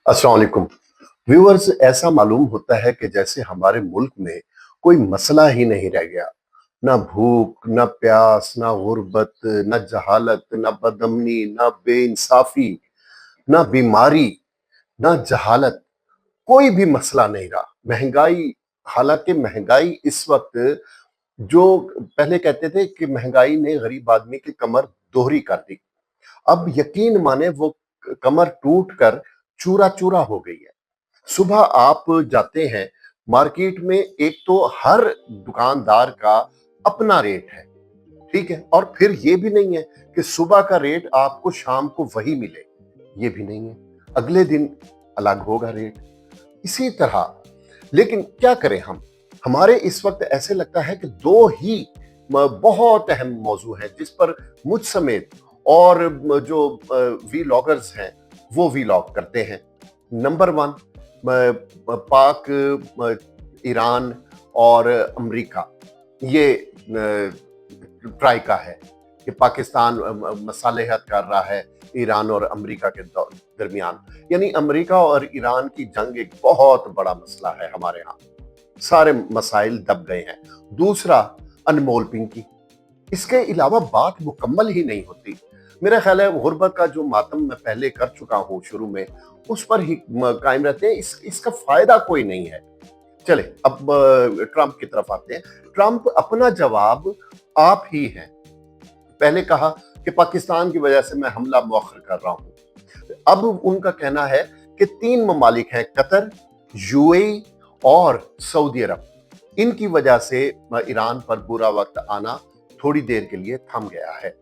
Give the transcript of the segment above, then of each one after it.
अस्सलाम वालेकुम। व्यूअर्स, ऐसा मालूम होता है कि जैसे हमारे मुल्क में कोई मसला ही नहीं रह गया। ना भूख, ना प्यास, ना गुर्बत, ना जहालत, ना बदअमनी, ना बेइंसाफी, ना बीमारी, ना जहालत, कोई भी मसला नहीं रहा। महंगाई, हालांकि महंगाई इस वक्त, जो पहले कहते थे कि महंगाई ने गरीब आदमी की कमर दोहरी कर दी, अब यकीन माने वो कमर टूट कर चूरा चूरा हो गई है। सुबह आप जाते हैं मार्केट में, एक तो हर दुकानदार का अपना रेट है, ठीक है, और फिर ये भी नहीं है कि सुबह का रेट आपको शाम को वही मिले, ये भी नहीं है, अगले दिन अलग होगा रेट, इसी तरह। लेकिन क्या करें हम, हमारे इस वक्त ऐसे लगता है कि दो ही बहुत अहम मौजू हैं जिस पर मुझ समेत और जो वीलॉगर्स हैं वो वीलॉग करते हैं। नंबर वन, पाक, ईरान और अमेरिका, ये ट्राइका है कि पाकिस्तान मसालेहत कर रहा है ईरान और अमेरिका के दरमियान। यानी अमेरिका और ईरान की जंग एक बहुत बड़ा मसला है हमारे यहाँ, सारे मसाइल दब गए हैं। दूसरा, अनमोल पिंकी, इसके अलावा बात मुकम्मल ही नहीं होती। मेरा ख्याल है गुर्बत का जो मातम मैं पहले कर चुका हूँ शुरू में, उस पर ही कायम रहते हैं। इसका फायदा कोई नहीं है। चले अब ट्रंप की तरफ आते हैं। ट्रंप अपना जवाब आप ही हैं। पहले कहा कि पाकिस्तान की वजह से मैं हमला मौखर कर रहा हूं। अब उनका कहना है कि 3 ममालिक हैं, कतर, यूएई और सऊदी अरब, इनकी वजह से ईरान पर बुरा वक्त आना थोड़ी देर के लिए थम गया है।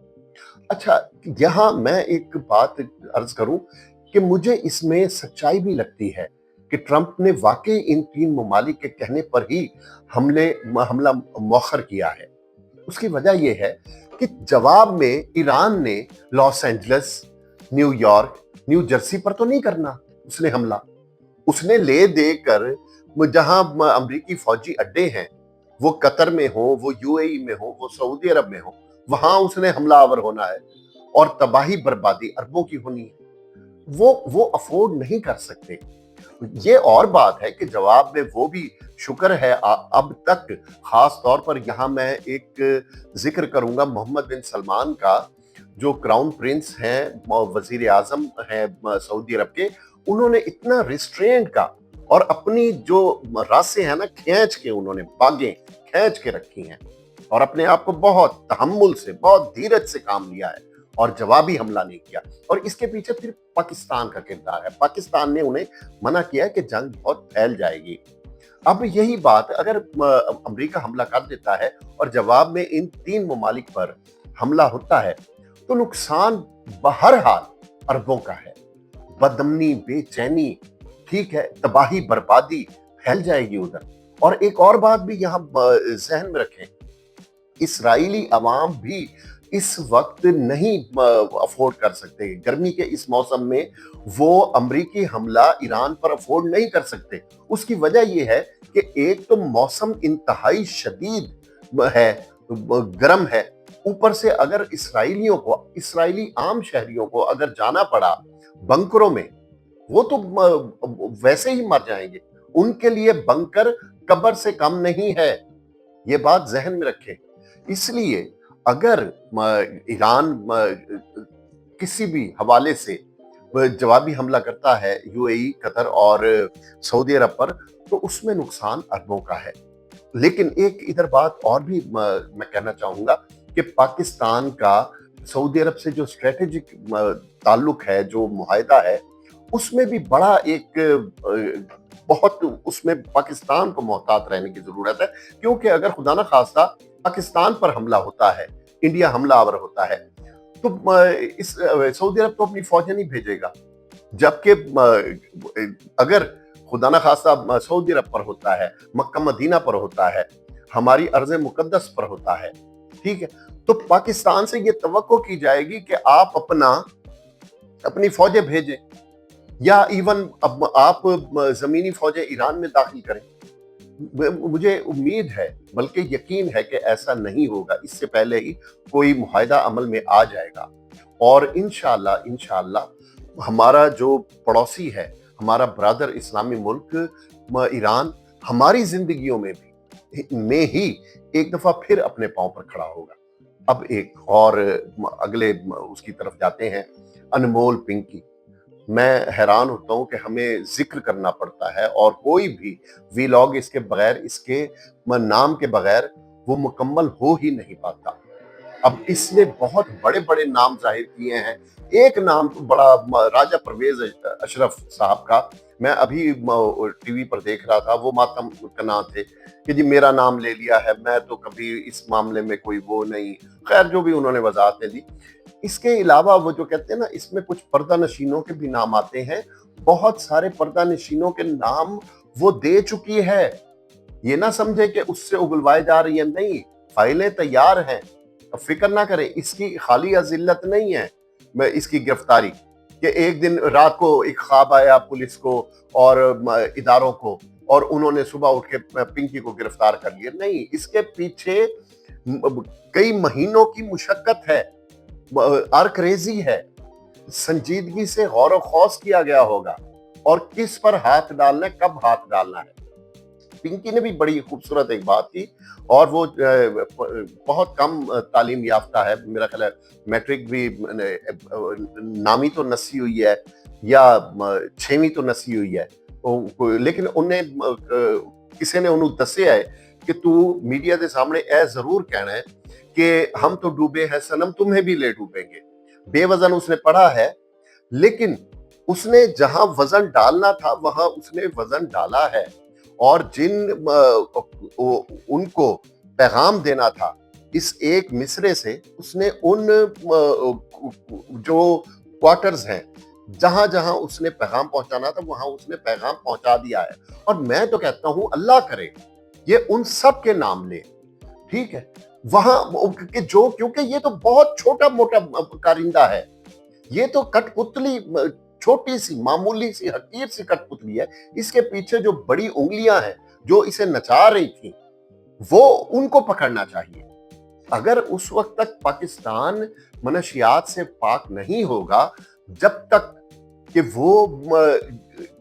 अच्छा, यहां मैं एक बात अर्ज करूं कि मुझे इसमें सच्चाई भी लगती है कि ट्रंप ने वाकई इन 3 ममालिक के कहने पर ही हमला मौखर किया है। उसकी वजह यह है कि जवाब में ईरान ने Los Angeles, New York, new Jersey पर तो नहीं करना उसने हमला। उसने ले देकर जहां अमरीकी फौजी अड्डे हैं, वो कतर में हो, वो यूएई में हो, वो सऊदी अरब में हो, वहां उसने हमलावर होना है और तबाही बर्बादी अरबों की होनी है। वो अफोर्ड नहीं कर सकते। ये और बात है कि जवाब में वो भी शुक्र है अब तक, खास तौर पर यहाँ मैं एक जिक्र करूंगा मोहम्मद बिन सलमान का, जो क्राउन प्रिंस हैं, वजीर आजम हैं सऊदी अरब के। उन्होंने इतना रिस्ट्रेंट का और अपनी जो रास्ते हैं ना, खींच के उन्होंने बागें खींच के रखी हैं और अपने आप को बहुत तहम्मुल से, बहुत धीरज से काम लिया है और जवाबी हमला नहीं किया। और इसके पीछे फिर पाकिस्तान का किरदार है। पाकिस्तान ने उन्हें मना किया कि जंग बहुत फैल जाएगी। अब यही बात अगर अमेरिका हमला कर देता है और जवाब में इन 3 ममालिक पर हमला होता है, तो नुकसान बहरहाल अरबों का है। बदअमनी, बेचैनी, ठीक है, तबाही बर्बादी फैल जाएगी उधर। और एक और बात भी यहाँ जहन में रखें, इसराइली अवाम भी इस वक्त नहीं अफोर्ड कर सकते। गर्मी के इस मौसम में वो अमरीकी हमला ईरान पर अफोर्ड नहीं कर सकते। उसकी वजह यह है कि एक तो मौसम इंतहाई शदीद है, गर्म है, ऊपर से अगर इसराइलियों को, इसराइली आम शहरियों को अगर जाना पड़ा बंकरों में, वो तो वैसे ही मर जाएंगे। उनके लिए बंकर कब्र से कम नहीं है, ये बात जहन में रखें। इसलिए अगर ईरान किसी भी हवाले से जवाबी हमला करता है यूएई, कतर और सऊदी अरब पर, तो उसमें नुकसान अरबों का है। लेकिन एक इधर बात और भी मैं कहना चाहूंगा कि पाकिस्तान का सऊदी अरब से जो स्ट्रेटेजिक ताल्लुक है, जो मुआहदा है, उसमें भी बड़ा एक बहुत उसमें पाकिस्तान को मोहतात रहने की जरूरत है। क्योंकि अगर खुदा न खास्ता पाकिस्तान पर हमला होता है, इंडिया हमलावर होता है, तो इस सऊदी अरब तो अपनी फौजें नहीं भेजेगा। जबकि अगर खुदा न खास्ता सऊदी अरब पर होता है, मक्का मदीना पर होता है, हमारी अर्ज़ मुकद्दस पर होता है, ठीक है, तो पाकिस्तान से ये तवक्को की जाएगी कि आप अपनी फौजें भेजें, या इवन अब आप जमीनी फौजें ईरान में दाखिल करें। मुझे उम्मीद है, बल्कि यकीन है कि ऐसा नहीं होगा। इससे पहले ही कोई मुआहदा अमल में आ जाएगा और इंशाअल्लाह हमारा जो पड़ोसी है हमारा ब्रदर इस्लामी मुल्क ईरान हमारी जिंदगियों में ही एक दफा फिर अपने पांव पर खड़ा होगा। अब एक और अगले उसकी तरफ जाते हैं, अनमोल पिंकी। मैं हैरान होता हूँ कि हमें जिक्र करना पड़ता है और कोई भी वीलॉग इसके बगैर, इसके नाम के बगैर वो मुकम्मल हो ही नहीं पाता। अब इसने बहुत बड़े बड़े नाम जाहिर किए हैं। एक नाम तो बड़ा राजा परवेज अशरफ साहब का, मैं अभी टीवी पर देख रहा था, वो मातम कना थे कि जी मेरा नाम ले लिया है, मैं तो कभी इस मामले में कोई वो नहीं। खैर जो भी उन्होंने वजाहतें दी। इसके अलावा वो जो कहते हैं ना, इसमें कुछ पर्दा नशीनों के भी नाम आते हैं। बहुत सारे पर्दा नशीनों के नाम वो दे चुकी है। ये ना समझे कि उससे उगलवाए जा रही है, नहीं, फाइलें तैयार हैं। फिक्र ना करें, इसकी खाली अजिल्लत नहीं है मैं इसकी गिरफ्तारी, कि एक दिन रात को एक ख्वाब आया पुलिस को और इदारों को, और उन्होंने सुबह उठ के पिंकी को गिरफ्तार कर लिया। नहीं, इसके पीछे कई महीनों की मुशक्कत है, आर्करेजी है, संजीदगी से गौर व खौस किया गया होगा और किस पर हाथ डालना है, कब हाथ डालना है। पिंकी ने भी बड़ी खूबसूरत एक बात की, और वो बहुत कम तालीम याफ्ता है, मेरा ख्याल है मैट्रिक भी नामी तो नसी हुई है या 6वीं तो नसी हुई है, लेकिन उन्हें किसी ने उन्हें दसिया है कि तू मीडिया के सामने ए जरूर कहना है कि हम तो डूबे हैं सनम, तुम्हें भी ले डूबेंगे। बेवजन उसने पढ़ा है, लेकिन उसने जहां वजन डालना था वहां उसने वजन डाला है, और जिन उनको पैगाम देना था इस एक मिसरे से, उसने उन जो क्वार्टर्स हैं जहां जहां उसने पैगाम पहुंचाना था वहां उसने पैगाम पहुंचा दिया है। और मैं तो कहता हूं अल्लाह करे ये उन सब के नाम ले, ठीक है, वहां कि जो, क्योंकि ये तो बहुत छोटा मोटा कारिंदा है, ये तो कठपुतली, छोटी सी मामूली सी हकीर सी कठपुतली है। इसके पीछे जो बड़ी उंगलियां हैं जो इसे नचा रही थी, वो उनको पकड़ना चाहिए। अगर उस वक्त तक पाकिस्तान मनशियात से पाक नहीं होगा, जब तक कि वो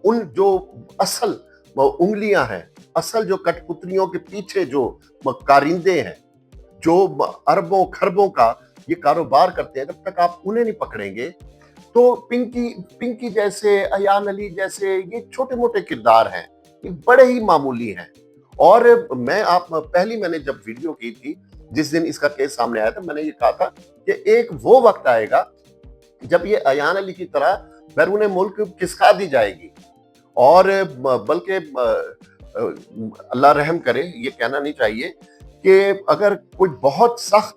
उन जो असल उंगलियां हैं, असल जो कठपुतलियों के पीछे जो कारिंदे हैं, जो अरबों खरबों का ये कारोबार करते हैं, तब तक आप उन्हें नहीं पकड़ेंगे। तो पिंकी जैसे, अयान अली जैसे ये छोटे मोटे किरदार हैं, ये बड़े ही मामूली हैं। और मैंने जब वीडियो की थी, जिस दिन इसका केस सामने आया था, मैंने ये कहा था कि एक वो वक्त आएगा जब ये अयान अली की तरह बैरून मुल्क खिसका दी जाएगी, और बल्कि अल्लाह रहम करे, ये कहना नहीं चाहिए कि अगर कोई बहुत सख्त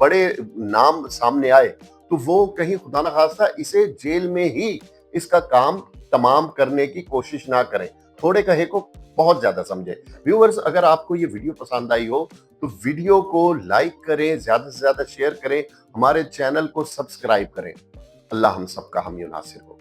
बड़े नाम सामने आए तो वो कहीं खुदा न खास्ता इसे जेल में ही इसका काम तमाम करने की कोशिश ना करें, थोड़े कहे को बहुत ज्यादा समझे। व्यूअर्स, अगर आपको ये वीडियो पसंद आई हो तो वीडियो को लाइक करें, ज्यादा से ज्यादा शेयर करें, हमारे चैनल को सब्सक्राइब करें। अल्लाह हम सबका हामी नासिर हो।